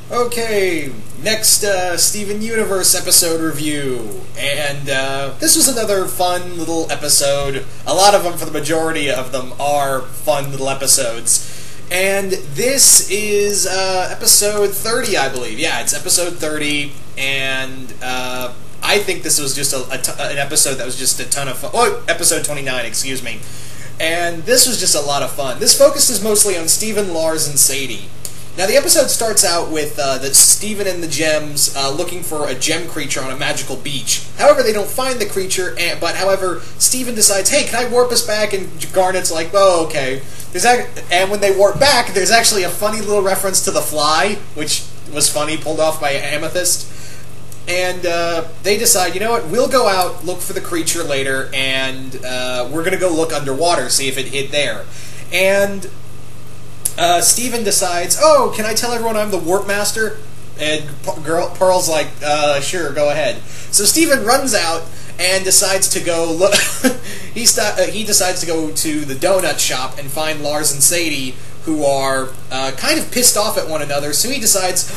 Okay, next Steven Universe episode review, and this was another fun little episode. A lot of them, for the majority of them, are fun little episodes. And this is episode 30, I believe. Yeah, it's episode 30, and I think this was just an episode that was just a ton of fun. Oh, episode 29, excuse me. And this was just a lot of fun. This focuses mostly on Steven, Lars, and Sadie. Now, the episode starts out with Steven and the Gems looking for a gem creature on a magical beach. However, they don't find the creature, however, Steven decides, hey, can I warp us back? And Garnet's like, oh, okay. And when they warp back, there's actually a funny little reference to The Fly, which was funny, pulled off by Amethyst. And they decide, you know what, we'll go out, look for the creature later, and we're going to go look underwater, see if it hid there. And Steven decides, oh, can I tell everyone I'm the Warp Master? And Pearl's like, sure, go ahead. So Steven runs out and decides to go look. He decides to go to the donut shop and find Lars and Sadie, who are kind of pissed off at one another. So he decides,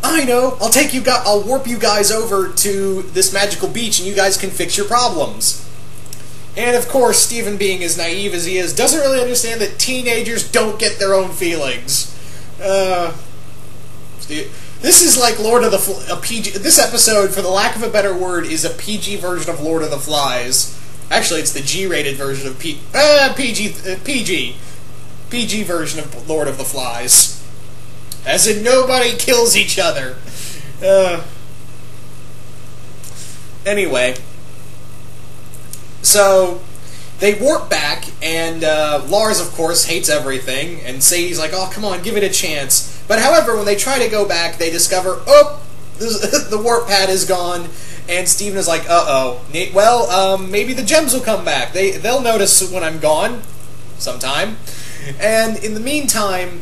I know, I'll warp you guys over to this magical beach, and you guys can fix your problems. And of course, Steven, being as naive as he is, doesn't really understand that teenagers don't get their own feelings. This is like Lord of the PG. This episode, for the lack of a better word, is a PG version of Lord of the Flies. Actually, it's the G-rated version of PG version of Lord of the Flies. As in, nobody kills each other. Anyway. So, they warp back, and Lars, of course, hates everything, and Sadie's like, oh, come on, give it a chance. But however, when they try to go back, they discover, oh, the warp pad is gone, and Steven is like, uh-oh. Well, maybe the gems will come back. They'll notice when I'm gone, sometime. And in the meantime,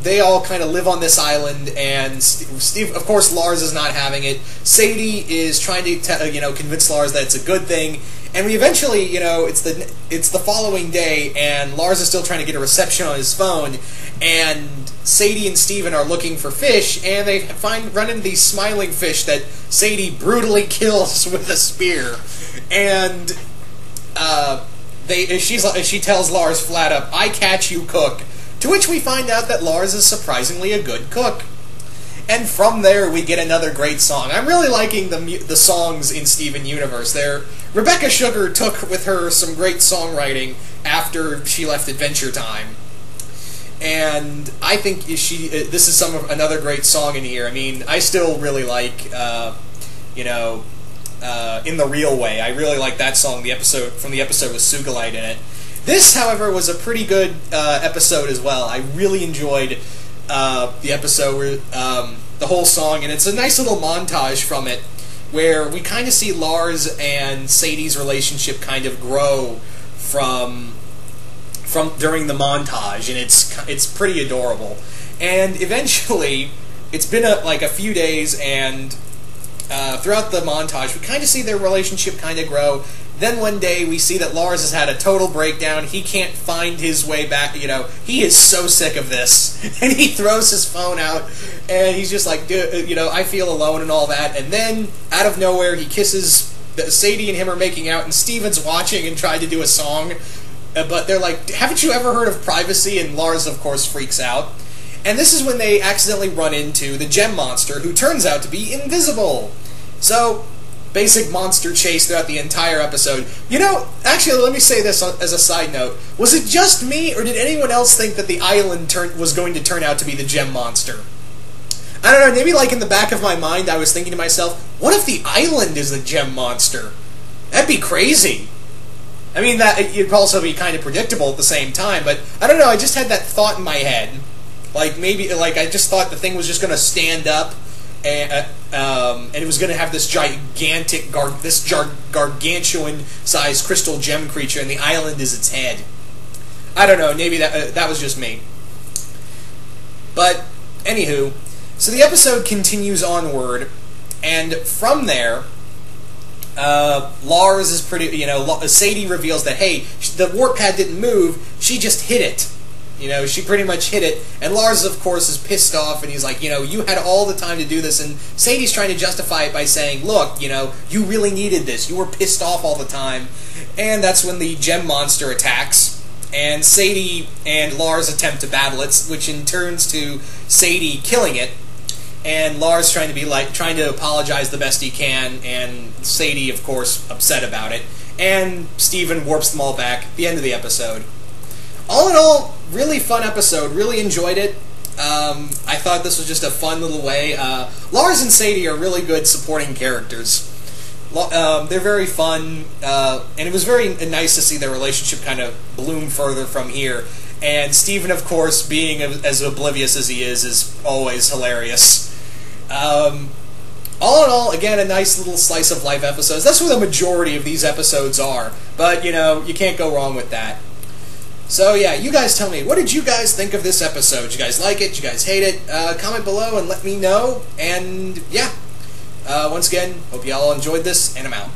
they all kind of live on this island, and Steve, of course, Lars is not having it. Sadie is trying to, convince Lars that it's a good thing. And we eventually, it's the following day, and Lars is still trying to get a reception on his phone, and Sadie and Steven are looking for fish, and they run into these smiling fish that Sadie brutally kills with a spear. And she tells Lars flat up, I catch you, cook. To which we find out that Lars is surprisingly a good cook. And from there, we get another great song. I'm really liking the songs in Steven Universe. Rebecca Sugar took with her some great songwriting after she left Adventure Time. And I think this is another great song in here. I mean, I still really like, In the Real Way. I really like that song, the episode with Sugalite in it. This, however, was a pretty good episode as well. I really enjoyed the episode, where, the whole song, and it's a nice little montage from it, where we kind of see Lars and Sadie's relationship kind of grow from during the montage, and it's pretty adorable. And eventually, it's been a few days, and throughout the montage, we kind of see their relationship kind of grow. Then one day, we see that Lars has had a total breakdown. He can't find his way back. He is so sick of this. And he throws his phone out, and he's just like, I feel alone and all that. And then, out of nowhere, he kisses. Sadie and him are making out, and Steven's watching and tried to do a song. But they're like, haven't you ever heard of privacy? And Lars, of course, freaks out. And this is when they accidentally run into the gem monster, who turns out to be invisible. So, basic monster chase throughout the entire episode. Actually, let me say this as a side note. Was it just me, or did anyone else think that the island was going to turn out to be the gem monster? I don't know, maybe in the back of my mind I was thinking to myself, what if the island is the gem monster? That'd be crazy. I mean, it'd also be kind of predictable at the same time, but I don't know, I just had that thought in my head. I just thought the thing was just going to stand up, and it was going to have this gigantic, gargantuan-sized crystal gem creature, and the island is its head. I don't know, maybe that was just me. But, anywho, so the episode continues onward, and from there, Lars is pretty, Sadie reveals that, hey, the warp pad didn't move, she just hit it. You know, she pretty much hit it, and Lars, of course, is pissed off, and he's like, you know, you had all the time to do this, and Sadie's trying to justify it by saying, look, you know, you really needed this, you were pissed off all the time, and that's when the gem monster attacks, and Sadie and Lars attempt to battle it, which in turns to Sadie killing it, and Lars trying to apologize the best he can, and Sadie, of course, upset about it, and Steven warps them all back, the end of the episode. All in all, really fun episode. Really enjoyed it. I thought this was just a fun little way. Lars and Sadie are really good supporting characters. They're very fun, and it was very nice to see their relationship kind of bloom further from here. And Steven, of course, being as oblivious as he is always hilarious. All in all, again, a nice little slice of life episodes. That's where the majority of these episodes are. But, you know, you can't go wrong with that. So yeah, you guys tell me, what did you guys think of this episode? Did you guys like it? Did you guys hate it? Comment below and let me know. And yeah, once again, hope you all enjoyed this, and I'm out.